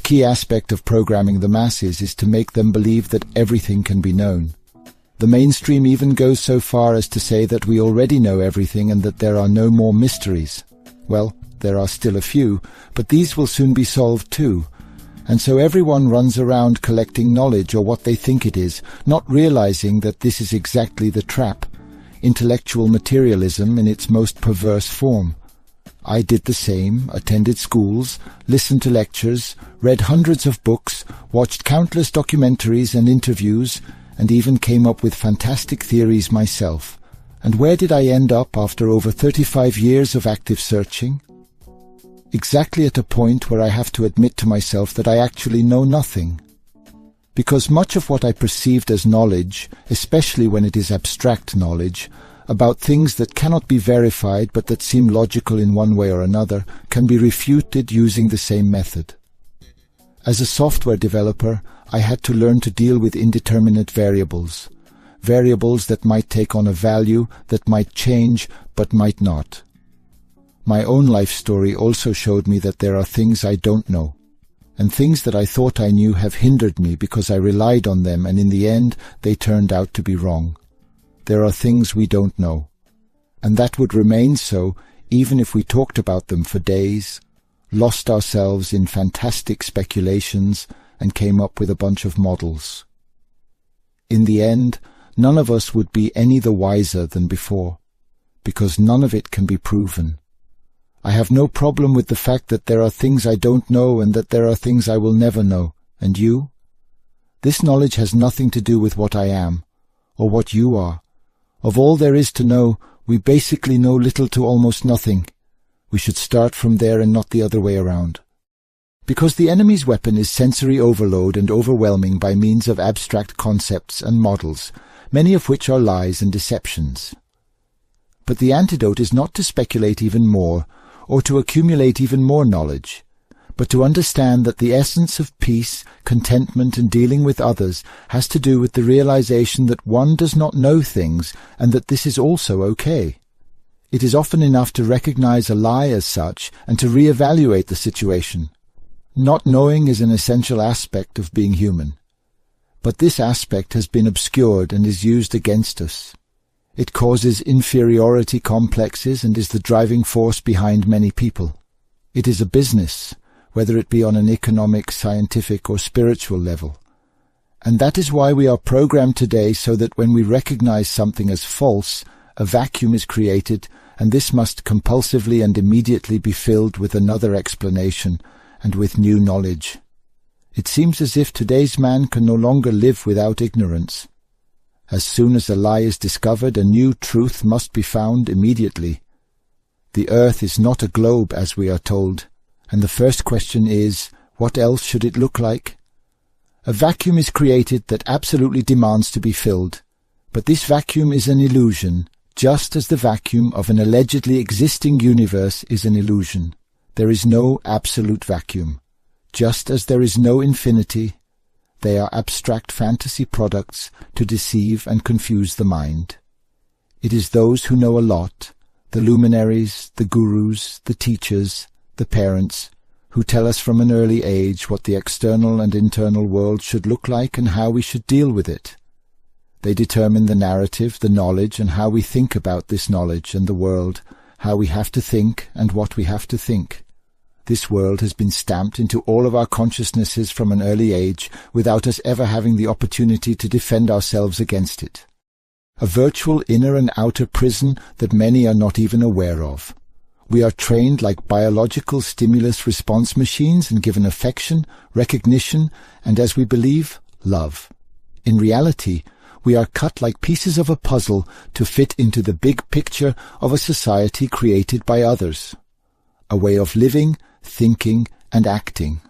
key aspect of programming the masses is to make them believe that everything can be known. The mainstream even goes so far as to say that we already know everything and that there are no more mysteries. Well, there are still a few, but these will soon be solved too. And so everyone runs around collecting knowledge, or what they think it is, not realizing that this is exactly the trap. Intellectual materialism in its most perverse form. I did the same, attended schools, listened to lectures, read hundreds of books, watched countless documentaries and interviews, and even came up with fantastic theories myself. And where did I end up after over 35 years of active searching? Exactly at a point where I have to admit to myself that I actually know nothing. Because much of what I perceived as knowledge, especially when it is abstract knowledge, about things that cannot be verified but that seem logical in one way or another, can be refuted using the same method. As a software developer, I had to learn to deal with indeterminate variables. Variables that might take on a value, that might change, but might not. My own life story also showed me that there are things I don't know, and things that I thought I knew have hindered me because I relied on them, and in the end they turned out to be wrong. There are things we don't know, and that would remain so even if we talked about them for days, lost ourselves in fantastic speculations, and came up with a bunch of models. In the end, none of us would be any the wiser than before, because none of it can be proven. I have no problem with the fact that there are things I don't know and that there are things I will never know. And you? This knowledge has nothing to do with what I am, or what you are. Of all there is to know, we basically know little to almost nothing. We should start from there and not the other way around. Because the enemy's weapon is sensory overload and overwhelming by means of abstract concepts and models, many of which are lies and deceptions. But the antidote is not to speculate even more, or to accumulate even more knowledge, but to understand that the essence of peace, contentment, and dealing with others has to do with the realization that one does not know things and that this is also okay. It is often enough to recognize a lie as such and to re-evaluate the situation. Not knowing is an essential aspect of being human, but this aspect has been obscured and is used against us. It causes inferiority complexes and is the driving force behind many people. It is a business, whether it be on an economic, scientific, or spiritual level. And that is why we are programmed today so that when we recognize something as false, a vacuum is created, and this must compulsively and immediately be filled with another explanation and with new knowledge. It seems as if today's man can no longer live without ignorance. As soon as a lie is discovered, a new truth must be found immediately. The earth is not a globe, as we are told, and the first question is, what else should it look like? A vacuum is created that absolutely demands to be filled, but this vacuum is an illusion, just as the vacuum of an allegedly existing universe is an illusion. There is no absolute vacuum. Just as there is no infinity, they are abstract fantasy products to deceive and confuse the mind. It is those who know a lot, the luminaries, the gurus, the teachers, the parents, who tell us from an early age what the external and internal world should look like and how we should deal with it. They determine the narrative, the knowledge, and how we think about this knowledge and the world, how we have to think and what we have to think. This world has been stamped into all of our consciousnesses from an early age without us ever having the opportunity to defend ourselves against it. A virtual inner and outer prison that many are not even aware of. We are trained like biological stimulus response machines and given affection, recognition, and as we believe, love. In reality, we are cut like pieces of a puzzle to fit into the big picture of a society created by others. A way of living, thinking, and acting.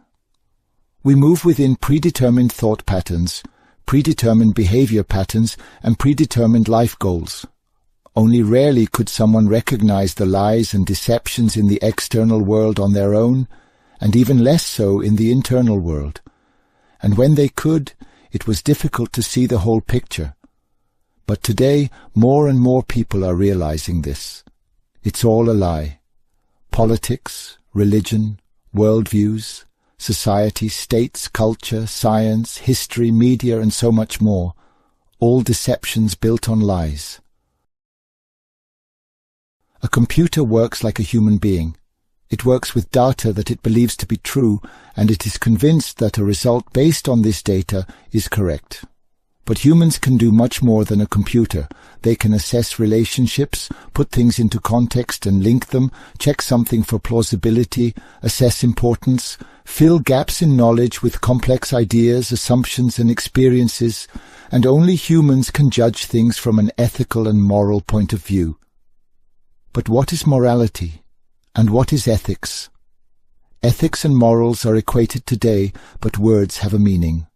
We move within predetermined thought patterns, predetermined behavior patterns, and predetermined life goals. Only rarely could someone recognize the lies and deceptions in the external world on their own, and even less so in the internal world. And when they could, it was difficult to see the whole picture. But today, more and more people are realizing this. It's all a lie. Politics, religion, worldviews, society, states, culture, science, history, media, and so much more, all deceptions built on lies. A computer works like a human being. It works with data that it believes to be true, and it is convinced that a result based on this data is correct. But humans can do much more than a computer. They can assess relationships, put things into context and link them, check something for plausibility, assess importance, fill gaps in knowledge with complex ideas, assumptions and experiences, and only humans can judge things from an ethical and moral point of view. But what is morality? And what is ethics? Ethics and morals are equated today, but words have a meaning.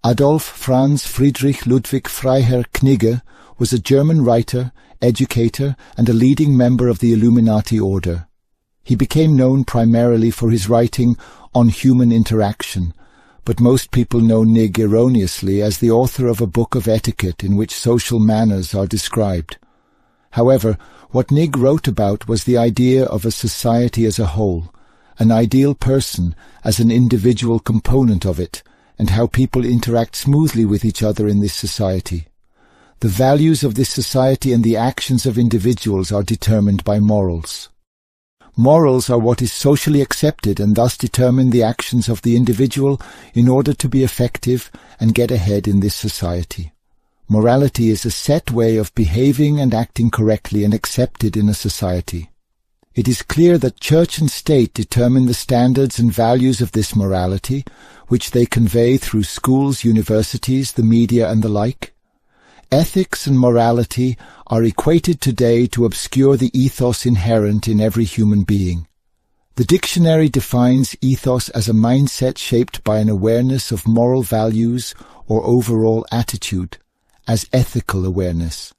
Adolf Franz Friedrich Ludwig Freiherr Knigge was a German writer, educator, and a leading member of the Illuminati order. He became known primarily for his writing on human interaction, but most people know Knigge erroneously as the author of a book of etiquette in which social manners are described. However, what Knigge wrote about was the idea of a society as a whole, an ideal person as an individual component of it, and how people interact smoothly with each other in this society. The values of this society and the actions of individuals are determined by morals. Morals are what is socially accepted and thus determine the actions of the individual in order to be effective and get ahead in this society. Morality is a set way of behaving and acting correctly and accepted in a society. It is clear that church and state determine the standards and values of this morality, which they convey through schools, universities, the media, and the like. Ethics and morality are equated today to obscure the ethos inherent in every human being. The dictionary defines ethos as a mindset shaped by an awareness of moral values or overall attitude, as ethical awareness.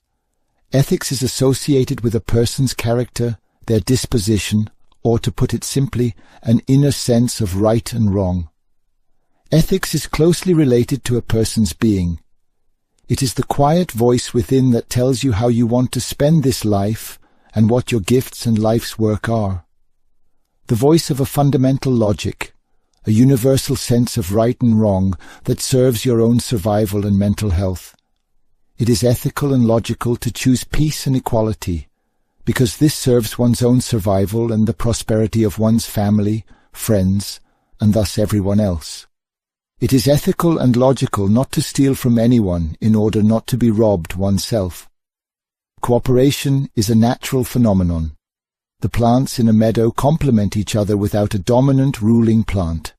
Ethics is associated with a person's character, their disposition, or to put it simply, an inner sense of right and wrong. Ethics is closely related to a person's being. It is the quiet voice within that tells you how you want to spend this life and what your gifts and life's work are. The voice of a fundamental logic, a universal sense of right and wrong that serves your own survival and mental health. It is ethical and logical to choose peace and equality, because this serves one's own survival and the prosperity of one's family, friends, and thus everyone else. It is ethical and logical not to steal from anyone in order not to be robbed oneself. Cooperation is a natural phenomenon. The plants in a meadow complement each other without a dominant ruling plant.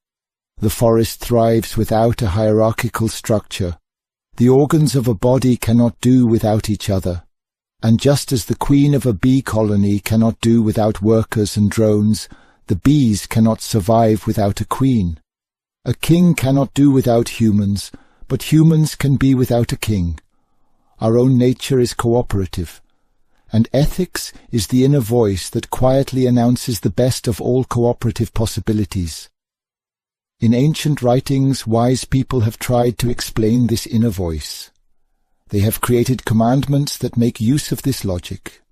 The forest thrives without a hierarchical structure. The organs of a body cannot do without each other, and just as the queen of a bee colony cannot do without workers and drones, the bees cannot survive without a queen. A king cannot do without humans, but humans can be without a king. Our own nature is cooperative, and ethics is the inner voice that quietly announces the best of all cooperative possibilities. In ancient writings, wise people have tried to explain this inner voice. They have created commandments that make use of this logic.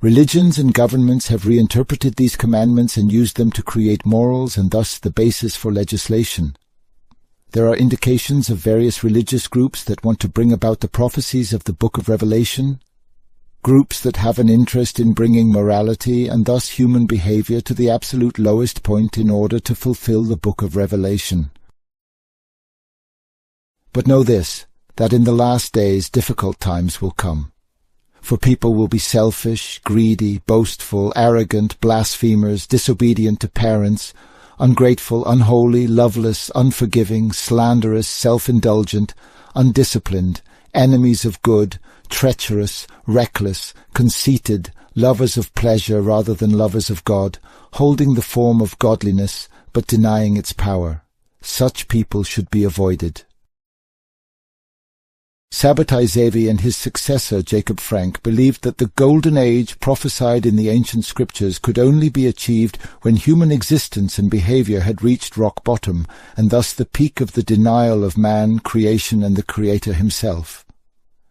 Religions and governments have reinterpreted these commandments and used them to create morals and thus the basis for legislation. There are indications of various religious groups that want to bring about the prophecies of the Book of Revelation, groups that have an interest in bringing morality and thus human behavior to the absolute lowest point in order to fulfill the Book of Revelation. But know this, that in the last days difficult times will come. For people will be selfish, greedy, boastful, arrogant, blasphemers, disobedient to parents, ungrateful, unholy, loveless, unforgiving, slanderous, self-indulgent, undisciplined, enemies of good, treacherous, reckless, conceited, lovers of pleasure rather than lovers of God, holding the form of godliness but denying its power. Such people should be avoided. Sabbatai Zevi and his successor Jacob Frank believed that the golden age prophesied in the ancient scriptures could only be achieved when human existence and behavior had reached rock bottom, and thus the peak of the denial of man, creation, and the Creator himself.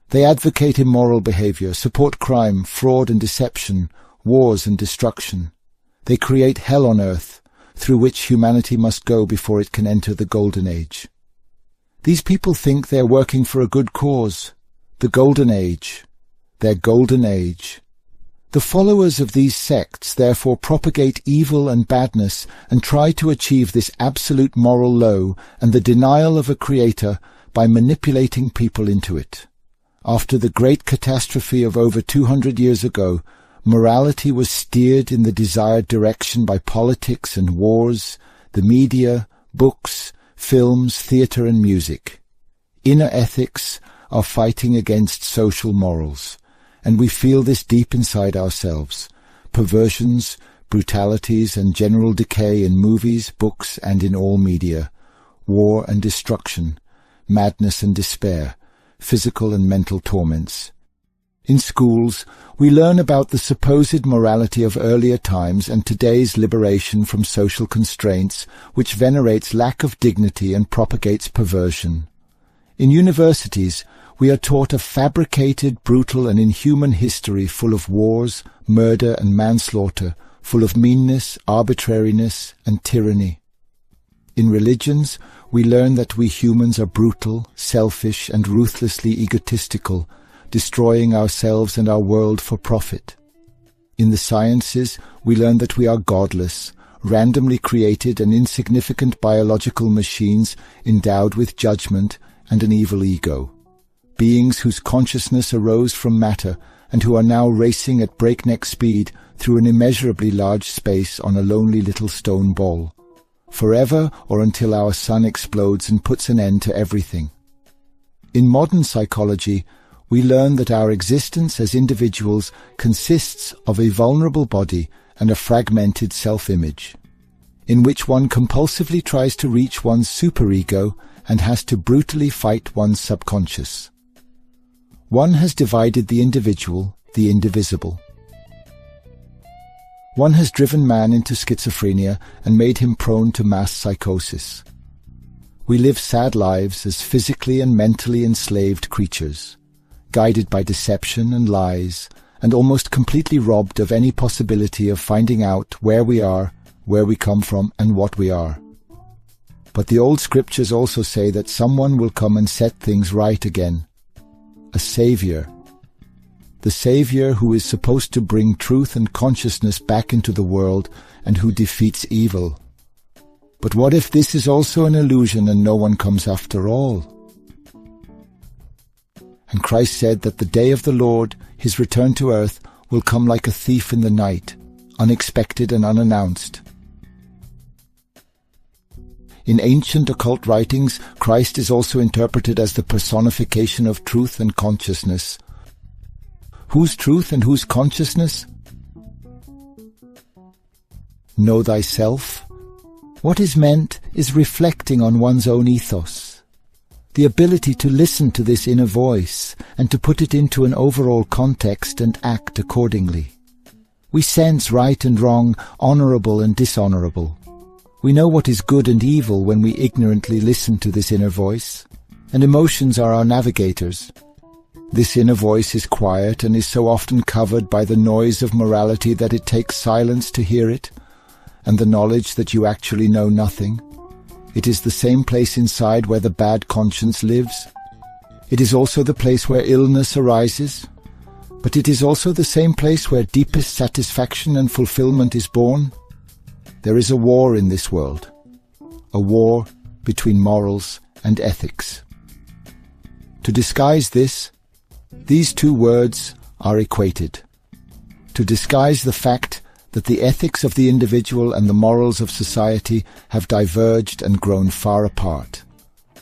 They advocate immoral behavior, support crime, fraud and deception, wars and destruction. They create hell on earth, through which humanity must go before it can enter the Golden Age. These people think they're working for a good cause, the Golden Age, their Golden Age. The followers of these sects therefore propagate evil and badness and try to achieve this absolute moral low and the denial of a creator by manipulating people into it. After the great catastrophe of over 200 years ago, morality was steered in the desired direction by politics and wars, the media, books, films, theatre and music. Inner ethics are fighting against social morals, and we feel this deep inside ourselves. Perversions, brutalities and general decay in movies, books and in all media, war and destruction, madness and despair, physical and mental torments. In schools, we learn about the supposed morality of earlier times and today's liberation from social constraints, which venerates lack of dignity and propagates perversion. In universities, we are taught a fabricated, brutal and inhuman history full of wars, murder and manslaughter, full of meanness, arbitrariness and tyranny. In religions, we learn that we humans are brutal, selfish and ruthlessly egotistical, destroying ourselves and our world for profit. In the sciences, we learn that we are godless, randomly created and insignificant biological machines endowed with judgment and an evil ego. Beings whose consciousness arose from matter and who are now racing at breakneck speed through an immeasurably large space on a lonely little stone ball, forever or until our sun explodes and puts an end to everything. In modern psychology, we learn that our existence as individuals consists of a vulnerable body and a fragmented self-image, in which one compulsively tries to reach one's superego and has to brutally fight one's subconscious. One has divided the individual, the indivisible. One has driven man into schizophrenia and made him prone to mass psychosis. We live sad lives as physically and mentally enslaved creatures, guided by deception and lies, and almost completely robbed of any possibility of finding out where we are, where we come from, and what we are. But the old scriptures also say that someone will come and set things right again. A Savior. The Savior who is supposed to bring truth and consciousness back into the world and who defeats evil. But what if this is also an illusion and no one comes after all? And Christ said that the day of the Lord, his return to earth, will come like a thief in the night, unexpected and unannounced. In ancient occult writings, Christ is also interpreted as the personification of truth and consciousness. Whose truth and whose consciousness? Know thyself. What is meant is reflecting on one's own ethos, the ability to listen to this inner voice and to put it into an overall context and act accordingly. We sense right and wrong, honorable and dishonorable. We know what is good and evil when we ignorantly listen to this inner voice, and emotions are our navigators. This inner voice is quiet and is so often covered by the noise of morality that it takes silence to hear it, and the knowledge that you actually know nothing. It is the same place inside where the bad conscience lives. It is also the place where illness arises, but it is also the same place where deepest satisfaction and fulfillment is born. There is a war in this world, a war between morals and ethics. To disguise this, these two words are equated. To disguise the fact that the ethics of the individual and the morals of society have diverged and grown far apart,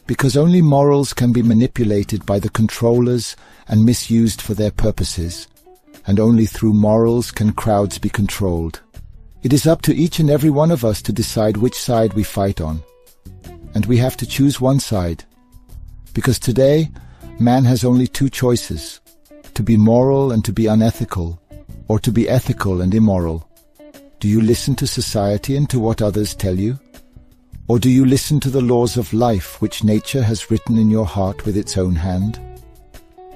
because only morals can be manipulated by the controllers and misused for their purposes, and only through morals can crowds be controlled. It is up to each and every one of us to decide which side we fight on, and we have to choose one side, because today man has only two choices: to be moral and to be unethical, or to be ethical and immoral. Do you listen to society and to what others tell you? Or do you listen to the laws of life which nature has written in your heart with its own hand?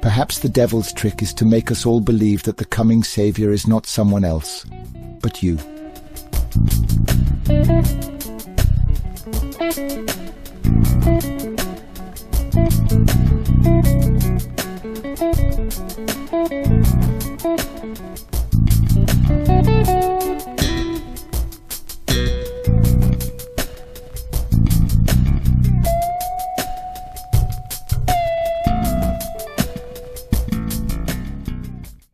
Perhaps the devil's trick is to make us all believe that the coming Savior is not someone else, but you. Thank you.